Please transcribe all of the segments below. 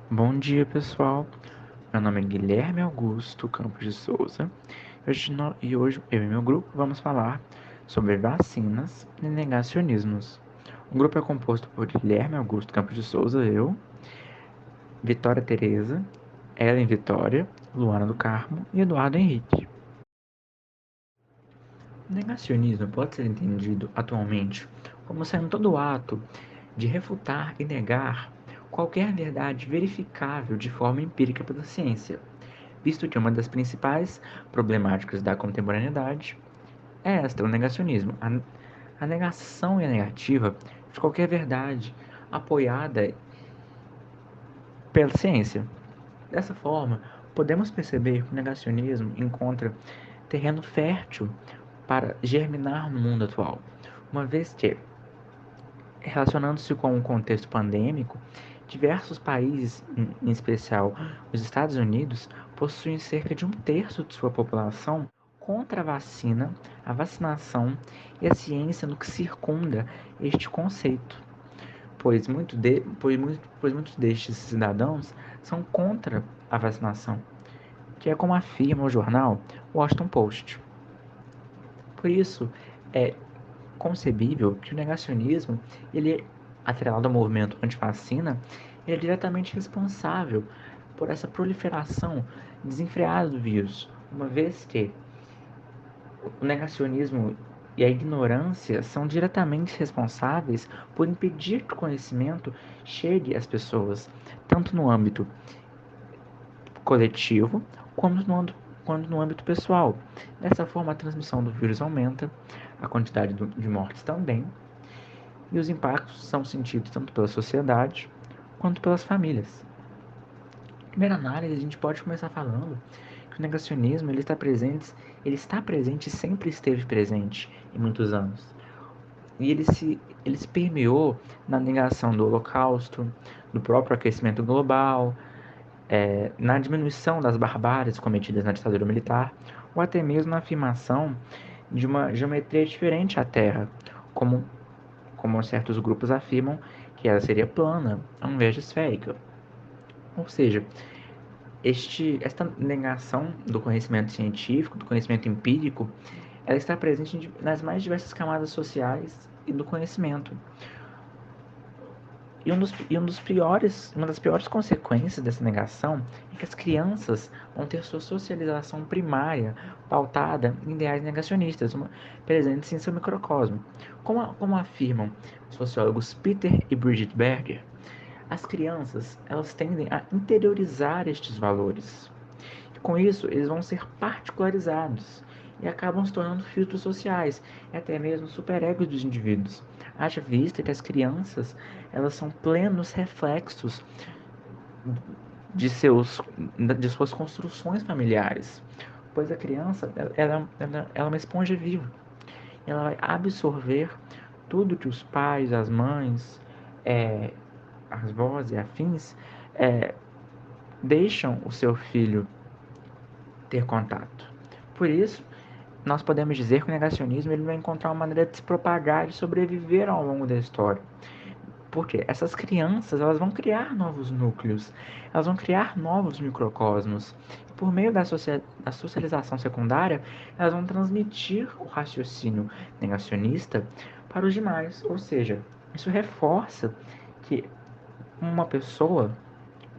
Bom dia, pessoal. Meu nome é Guilherme Augusto Campos de Souza. Hoje eu e meu grupo vamos falar sobre vacinas e negacionismos. O grupo é composto por Guilherme Augusto Campos de Souza, eu, Vitória Tereza, Ellen Vitória, Luana do Carmo e Eduardo Henrique. O negacionismo pode ser entendido atualmente como sendo todo ato de refutar e negar qualquer verdade verificável de forma empírica pela ciência, visto que uma das principais problemáticas da contemporaneidade é esta, o negacionismo, a negação e a negativa de qualquer verdade apoiada pela ciência. Dessa forma, podemos perceber que o negacionismo encontra terreno fértil para germinar no mundo atual, uma vez que, relacionando-se com o contexto pandêmico, diversos países, em especial os Estados Unidos, possuem cerca de um terço de sua população contra a vacinação e a ciência no que circunda este conceito, pois muitos destes cidadãos são contra a vacinação, que é como afirma o jornal Washington Post. Por isso, é concebível que o negacionismo, ele, atrelado ao movimento antivacina, ele é diretamente responsável por essa proliferação desenfreada do vírus, uma vez que o negacionismo e a ignorância são diretamente responsáveis por impedir que o conhecimento chegue às pessoas, tanto no âmbito coletivo quanto no âmbito pessoal. Dessa forma, a transmissão do vírus aumenta, a quantidade de mortes também, e os impactos são sentidos tanto pela sociedade quanto pelas famílias. Em primeira análise, a gente pode começar falando que o negacionismo ele está presente e sempre esteve presente em muitos anos. E ele se permeou na negação do Holocausto, do próprio aquecimento global, na diminuição das barbáries cometidas na ditadura militar, ou até mesmo na afirmação de uma geometria diferente à Terra, como como certos grupos afirmam que ela seria plana, ao invés de esférica. Ou seja, esta negação do conhecimento científico, do conhecimento empírico, ela está presente nas mais diversas camadas sociais e do conhecimento. Uma das piores consequências dessa negação é que as crianças vão ter sua socialização primária pautada em ideais negacionistas, presentes em seu microcosmo. Como afirmam os sociólogos Peter e Bridget Berger, as crianças elas tendem a interiorizar estes valores. E com isso, eles vão ser particularizados e acabam se tornando filtros sociais e até mesmo superegos dos indivíduos. Haja vista que as crianças elas são plenos reflexos de, seus, de suas construções familiares, pois a criança ela é uma esponja viva. Ela vai absorver tudo que os pais, as mães, é, as vós e afins é, deixam o seu filho ter contato. Por isso, nós podemos dizer que o negacionismo ele vai encontrar uma maneira de se propagar e sobreviver ao longo da história. Porque essas crianças elas vão criar novos núcleos, elas vão criar novos microcosmos. E por meio da socialização secundária, elas vão transmitir o raciocínio negacionista para os demais. Ou seja, isso reforça que uma pessoa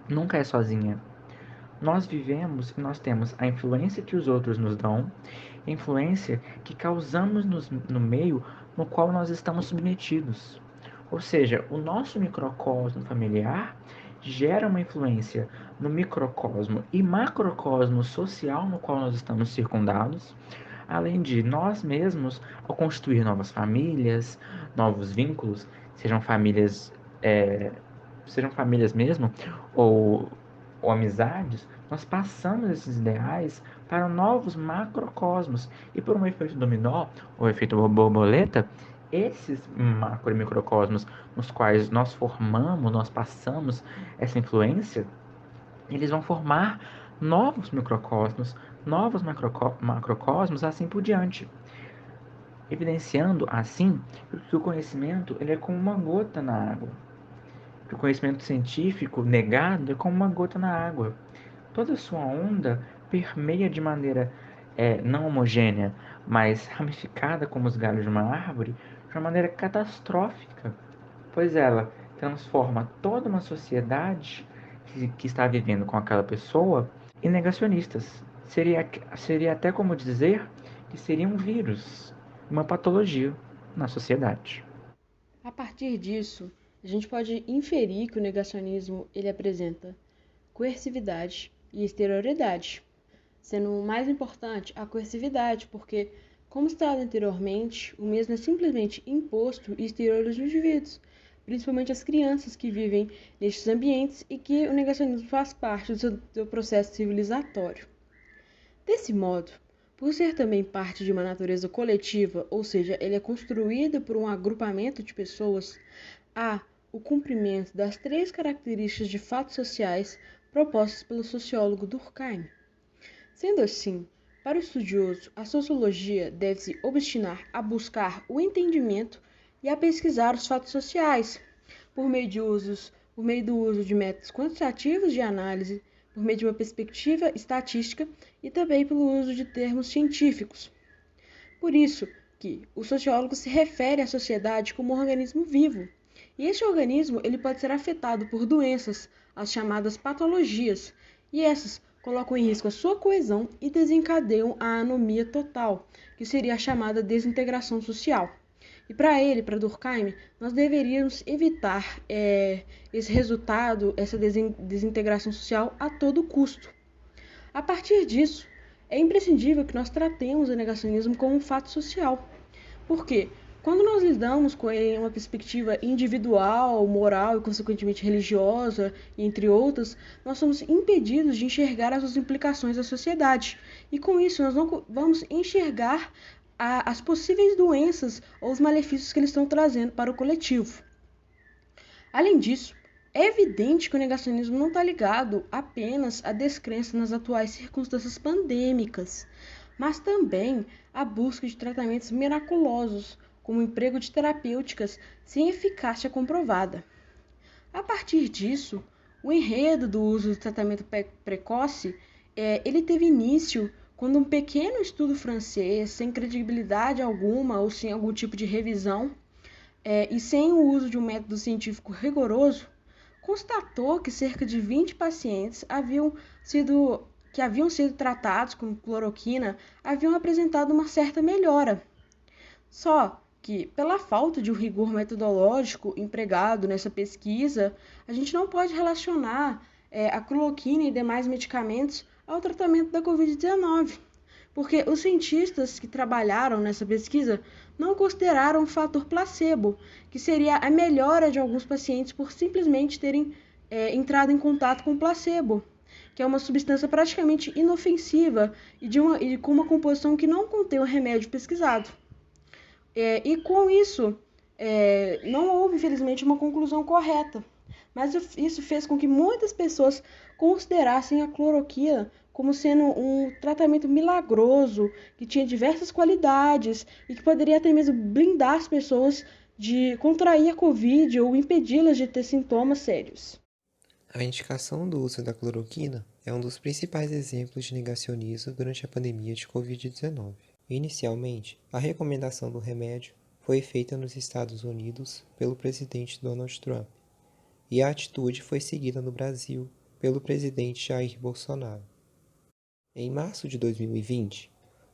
nunca é sozinha. Nós vivemos e nós temos a influência que os outros nos dão, a influência que causamos no meio no qual nós estamos submetidos. Ou seja, o nosso microcosmo familiar gera uma influência no microcosmo e macrocosmo social no qual nós estamos circundados, além de nós mesmos, ao constituir novas famílias, novos vínculos, sejam famílias, é, sejam famílias mesmo, ou, ou amizades, nós passamos esses ideais para novos macrocosmos. E por um efeito dominó, ou efeito borboleta, esses macro e microcosmos nos quais nós formamos, nós passamos essa influência, eles vão formar novos microcosmos, novos macrocosmos, assim por diante, evidenciando assim que o conhecimento ele é como uma gota na água. O conhecimento científico negado é como uma gota na água. Toda sua onda permeia de maneira não homogênea, mas ramificada como os galhos de uma árvore, de uma maneira catastrófica, pois ela transforma toda uma sociedade que está vivendo com aquela pessoa em negacionistas. Seria até como dizer que seria um vírus, uma patologia na sociedade. A partir disso, a gente pode inferir que o negacionismo ele apresenta coercividade e exterioridade, sendo o mais importante a coercividade, porque, como citado anteriormente, o mesmo é simplesmente imposto e exterior aos indivíduos, principalmente as crianças que vivem nestes ambientes e que o negacionismo faz parte do seu processo civilizatório. Desse modo, por ser também parte de uma natureza coletiva, ou seja, ele é construído por um agrupamento de pessoas, há o cumprimento das três características de fatos sociais propostas pelo sociólogo Durkheim. Sendo assim, para o estudioso, a sociologia deve se obstinar a buscar o entendimento e a pesquisar os fatos sociais, por meio do uso de métodos quantitativos de análise, por meio de uma perspectiva estatística e também pelo uso de termos científicos. Por isso que o sociólogo se refere à sociedade como um organismo vivo. E este organismo ele pode ser afetado por doenças, as chamadas patologias, e essas colocam em risco a sua coesão e desencadeiam a anomia total, que seria a chamada desintegração social. E para Durkheim, nós deveríamos evitar esse resultado, essa desintegração social a todo custo. A partir disso, é imprescindível que nós tratemos o negacionismo como um fato social. Por quê? Quando nós lidamos com ele em uma perspectiva individual, moral e, consequentemente, religiosa, entre outras, nós somos impedidos de enxergar as suas implicações à sociedade. E com isso, nós não vamos enxergar as possíveis doenças ou os malefícios que eles estão trazendo para o coletivo. Além disso, é evidente que o negacionismo não está ligado apenas à descrença nas atuais circunstâncias pandêmicas, mas também à busca de tratamentos miraculosos, como o emprego de terapêuticas sem eficácia comprovada. A partir disso, o enredo do uso do tratamento precoce ele teve início quando um pequeno estudo francês, sem credibilidade alguma ou sem algum tipo de revisão, e sem o uso de um método científico rigoroso, constatou que cerca de 20 pacientes que haviam sido tratados com cloroquina haviam apresentado uma certa melhora. Só que, pela falta de um rigor metodológico empregado nessa pesquisa, a gente não pode relacionar a cloroquina e demais medicamentos ao tratamento da Covid-19, porque os cientistas que trabalharam nessa pesquisa não consideraram o fator placebo, que seria a melhora de alguns pacientes por simplesmente terem entrado em contato com o placebo, que é uma substância praticamente inofensiva e com uma composição que não contém o remédio pesquisado. E com isso, não houve, infelizmente, uma conclusão correta. Mas isso fez com que muitas pessoas considerassem a cloroquina como sendo um tratamento milagroso, que tinha diversas qualidades e que poderia até mesmo blindar as pessoas de contrair a Covid ou impedi-las de ter sintomas sérios. A indicação do uso da cloroquina é um dos principais exemplos de negacionismo durante a pandemia de Covid-19. Inicialmente, a recomendação do remédio foi feita nos Estados Unidos pelo presidente Donald Trump, e a atitude foi seguida no Brasil pelo presidente Jair Bolsonaro. Em março de 2020,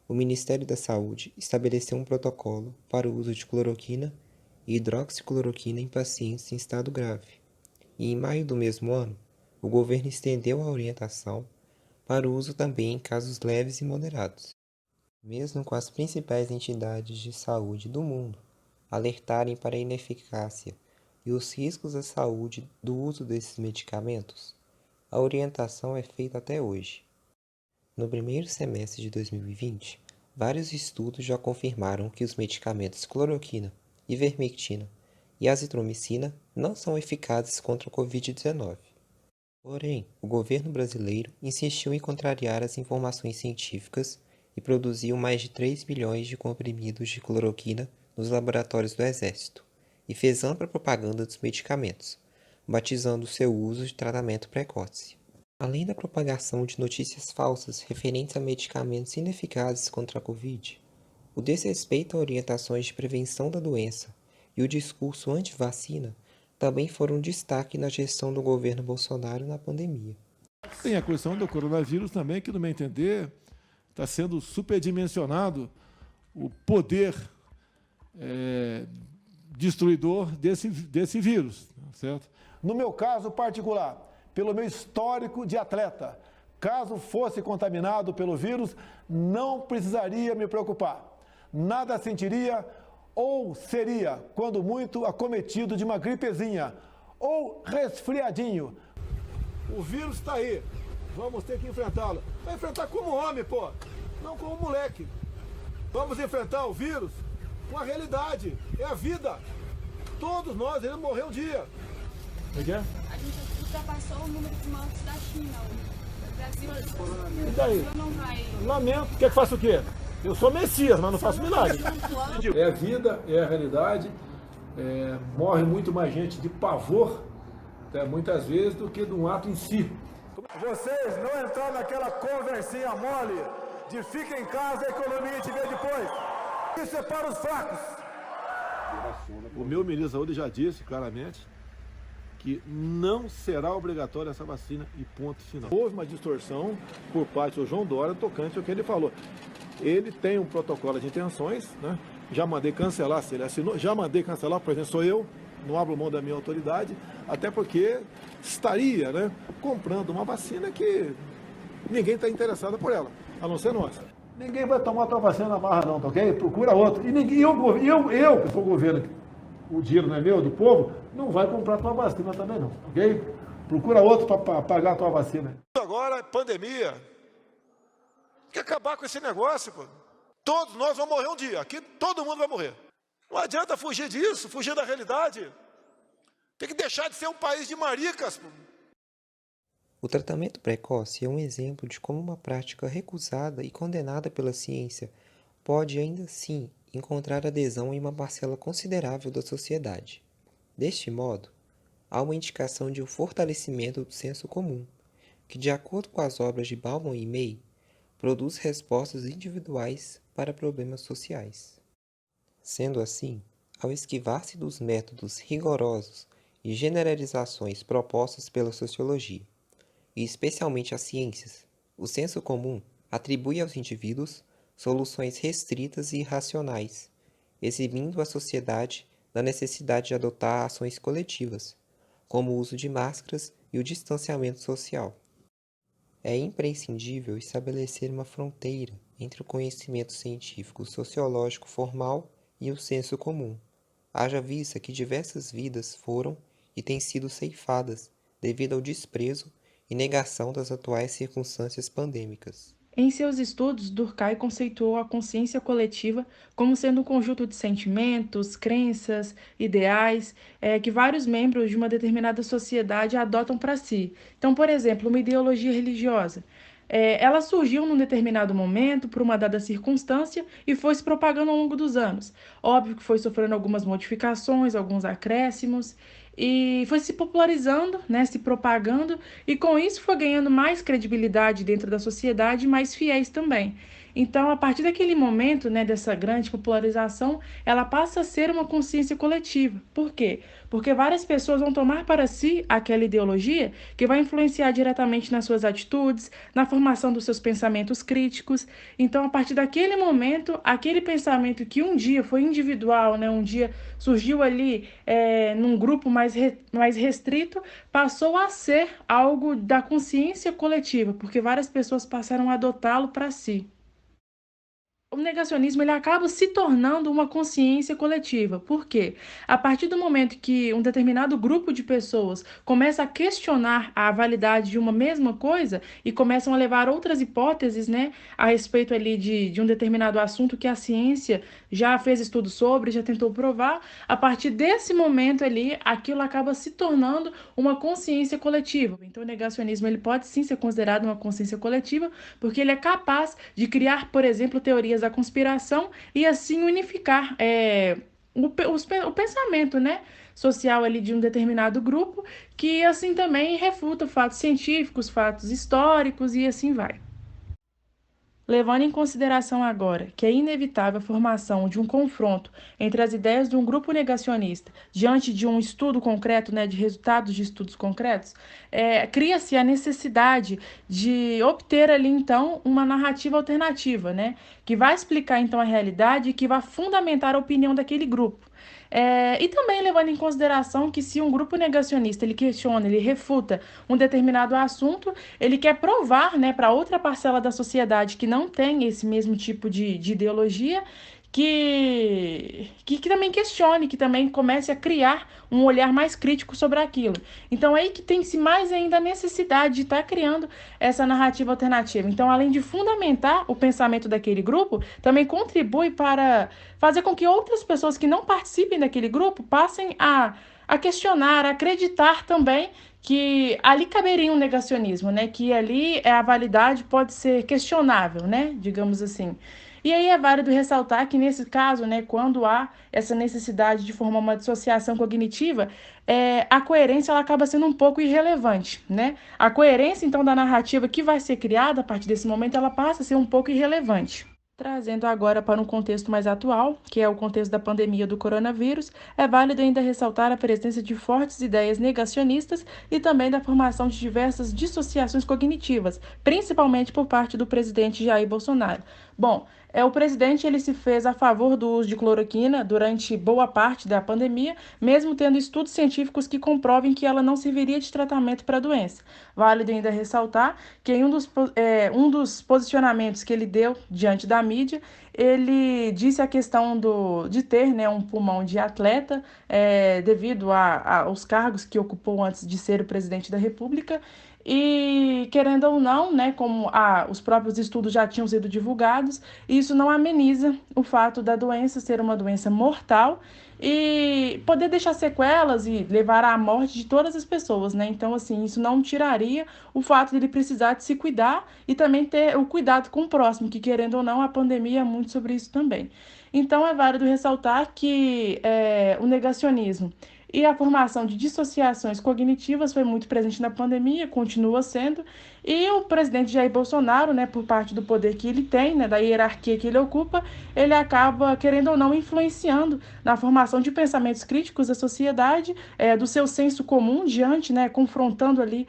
o Ministério da Saúde estabeleceu um protocolo para o uso de cloroquina e hidroxicloroquina em pacientes em estado grave, e em maio do mesmo ano, o governo estendeu a orientação para o uso também em casos leves e moderados. Mesmo com as principais entidades de saúde do mundo alertarem para a ineficácia e os riscos à saúde do uso desses medicamentos, a orientação é feita até hoje. No primeiro semestre de 2020, vários estudos já confirmaram que os medicamentos cloroquina, ivermectina e azitromicina não são eficazes contra a Covid-19. Porém, o governo brasileiro insistiu em contrariar as informações científicas e produziu mais de 3 milhões de comprimidos de cloroquina nos laboratórios do Exército, e fez ampla propaganda dos medicamentos, batizando seu uso de tratamento precoce. Além da propagação de notícias falsas referentes a medicamentos ineficazes contra a Covid, o desrespeito a orientações de prevenção da doença e o discurso anti-vacina também foram destaque na gestão do governo Bolsonaro na pandemia. Tem a questão do coronavírus também, que, no meu entender, está sendo superdimensionado o poder destruidor desse vírus, certo? No meu caso particular, pelo meu histórico de atleta, caso fosse contaminado pelo vírus, não precisaria me preocupar. Nada sentiria ou seria, quando muito, acometido de uma gripezinha ou resfriadinho. O vírus está aí, vamos ter que enfrentá-lo. Vai enfrentar como homem, pô, não como moleque. Vamos enfrentar o vírus com a realidade, é a vida. Todos nós iremos morrer um dia. O que é? A gente ultrapassou o número de mortes da China hoje. O Brasil E daí? não vai. Lamento, quer que faça o quê? Eu sou Messias, mas não faço milagre. É a vida, é a realidade. Morre muito mais gente de pavor, muitas vezes, do que de um ato em si. Vocês não entraram naquela conversinha mole de fica em casa, a economia te vê depois. Isso é para os fracos. O meu ministro da Saúde já disse claramente que não será obrigatória essa vacina e ponto final. Houve uma distorção por parte do João Dória tocante ao que ele falou. Ele tem um protocolo de intenções, né? Já mandei cancelar, se ele assinou, já mandei cancelar, por exemplo, sou eu, não abro mão da minha autoridade, até porque estaria, né, comprando uma vacina que ninguém está interessado por ela, a não ser nós. Ninguém vai tomar tua vacina na marra não, tá ok? Procura outro. E eu que sou o governo, o dinheiro não é meu, do povo, não vai comprar tua vacina também não, ok? Procura outro para pagar a tua vacina. Agora, pandemia. Tem que acabar com esse negócio, pô. Todos nós vamos morrer um dia. Aqui todo mundo vai morrer. Não adianta fugir disso, fugir da realidade. Tem que deixar de ser um país de maricas, pô. O tratamento precoce é um exemplo de como uma prática recusada e condenada pela ciência pode ainda assim encontrar adesão em uma parcela considerável da sociedade. Deste modo, há uma indicação de um fortalecimento do senso comum, que, de acordo com as obras de Bauman e May, produz respostas individuais para problemas sociais. Sendo assim, ao esquivar-se dos métodos rigorosos e generalizações propostos pela sociologia, e especialmente as ciências, o senso comum atribui aos indivíduos soluções restritas e irracionais, eximindo a sociedade da necessidade de adotar ações coletivas, como o uso de máscaras e o distanciamento social. É imprescindível estabelecer uma fronteira entre o conhecimento científico sociológico formal e o senso comum, haja vista que diversas vidas foram e têm sido ceifadas devido ao desprezo e negação das atuais circunstâncias pandêmicas. Em seus estudos, Durkheim conceituou a consciência coletiva como sendo um conjunto de sentimentos, crenças, ideais, que vários membros de uma determinada sociedade adotam para si. Então, por exemplo, uma ideologia religiosa. Ela surgiu num determinado momento, por uma dada circunstância, e foi se propagando ao longo dos anos. Óbvio que foi sofrendo algumas modificações, alguns acréscimos, e foi se popularizando, né, se propagando, e com isso foi ganhando mais credibilidade dentro da sociedade e mais fiéis também. Então, a partir daquele momento, né, dessa grande popularização, ela passa a ser uma consciência coletiva. Por quê? Porque várias pessoas vão tomar para si aquela ideologia que vai influenciar diretamente nas suas atitudes, na formação dos seus pensamentos críticos. Então, a partir daquele momento, aquele pensamento que um dia foi individual, né, um dia surgiu ali num grupo mais restrito, passou a ser algo da consciência coletiva, porque várias pessoas passaram a adotá-lo para si. O negacionismo ele acaba se tornando uma consciência coletiva. Por quê? A partir do momento que um determinado grupo de pessoas começa a questionar a validade de uma mesma coisa e começam a levar outras hipóteses, né, a respeito ali de um determinado assunto que a ciência já fez estudos sobre, já tentou provar, a partir desse momento ali, aquilo acaba se tornando uma consciência coletiva. Então, o negacionismo ele pode sim ser considerado uma consciência coletiva, porque ele é capaz de criar, por exemplo, teorias da conspiração e assim unificar o pensamento, né, social ali de um determinado grupo, que assim também refuta fatos científicos, fatos históricos e assim vai. Levando em consideração agora que é inevitável a formação de um confronto entre as ideias de um grupo negacionista diante de um estudo concreto, né, de resultados de estudos concretos, cria-se a necessidade de obter ali, então, uma narrativa alternativa, né, que vai explicar, então, a realidade e que vai fundamentar a opinião daquele grupo. E também levando em consideração que se um grupo negacionista ele questiona, ele refuta um determinado assunto, ele quer provar, né, para outra parcela da sociedade que não tem esse mesmo tipo de ideologia, que também questione, que também comece a criar um olhar mais crítico sobre aquilo. Então, aí que tem-se mais ainda a necessidade de estar criando essa narrativa alternativa. Então, além de fundamentar o pensamento daquele grupo, também contribui para fazer com que outras pessoas que não participem daquele grupo passem a questionar, a acreditar também que ali caberia um negacionismo, né? Que ali a validade pode ser questionável, né? Digamos assim. E aí é válido ressaltar que, nesse caso, né, quando há essa necessidade de formar uma dissociação cognitiva, a coerência ela acaba sendo um pouco irrelevante, né? A coerência, então, da narrativa que vai ser criada a partir desse momento, ela passa a ser um pouco irrelevante. Trazendo agora para um contexto mais atual, que é o contexto da pandemia do coronavírus, é válido ainda ressaltar a presença de fortes ideias negacionistas e também da formação de diversas dissociações cognitivas, principalmente por parte do presidente Jair Bolsonaro. Bom, o presidente ele se fez a favor do uso de cloroquina durante boa parte da pandemia, mesmo tendo estudos científicos que comprovem que ela não serviria de tratamento para a doença. Válido ainda ressaltar que em um dos posicionamentos que ele deu diante da mídia, ele disse a questão de ter, né, um pulmão de atleta devido aos cargos que ocupou antes de ser o presidente da República. E, querendo ou não, né, como os próprios estudos já tinham sido divulgados, isso não ameniza o fato da doença ser uma doença mortal e poder deixar sequelas e levar à morte de todas as pessoas, né? Então, assim, isso não tiraria o fato de ele precisar de se cuidar e também ter o cuidado com o próximo, que, querendo ou não, a pandemia é muito sobre isso também. Então, é válido ressaltar que o negacionismo e a formação de dissociações cognitivas foi muito presente na pandemia, continua sendo, e o presidente Jair Bolsonaro, né, por parte do poder que ele tem, né, da hierarquia que ele ocupa, ele acaba, querendo ou não, influenciando na formação de pensamentos críticos da sociedade, do seu senso comum diante, né, confrontando ali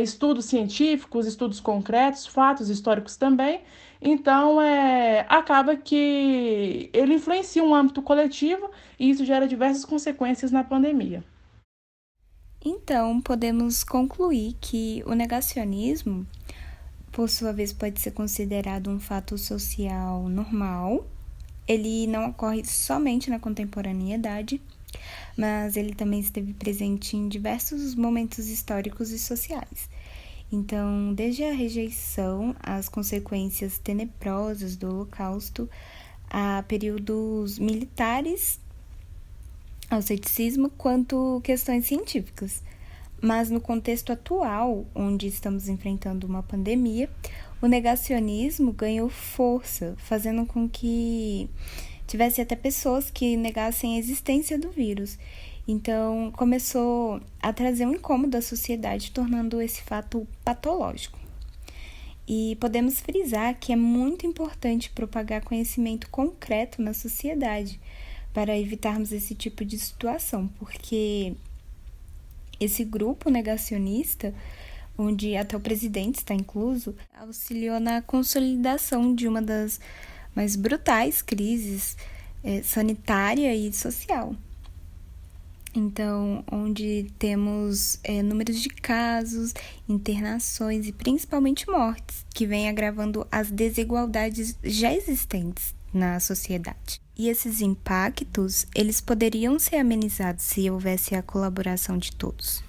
estudos científicos, estudos concretos, fatos históricos também. Então, acaba que ele influencia um âmbito coletivo e isso gera diversas consequências na pandemia. Então, podemos concluir que o negacionismo, por sua vez, pode ser considerado um fato social normal. Ele não ocorre somente na contemporaneidade, mas ele também esteve presente em diversos momentos históricos e sociais. Então, desde a rejeição às consequências tenebrosas do Holocausto, a períodos militares, ao ceticismo, quanto questões científicas. Mas no contexto atual, onde estamos enfrentando uma pandemia, o negacionismo ganhou força, fazendo com que tivesse até pessoas que negassem a existência do vírus. Então, começou a trazer um incômodo à sociedade, tornando esse fato patológico. E podemos frisar que é muito importante propagar conhecimento concreto na sociedade para evitarmos esse tipo de situação, porque esse grupo negacionista, onde até o presidente está incluso, auxiliou na consolidação de uma das mais brutais crises sanitária e social. Então, onde temos números de casos, internações e principalmente mortes, que vem agravando as desigualdades já existentes na sociedade. E esses impactos, eles poderiam ser amenizados se houvesse a colaboração de todos.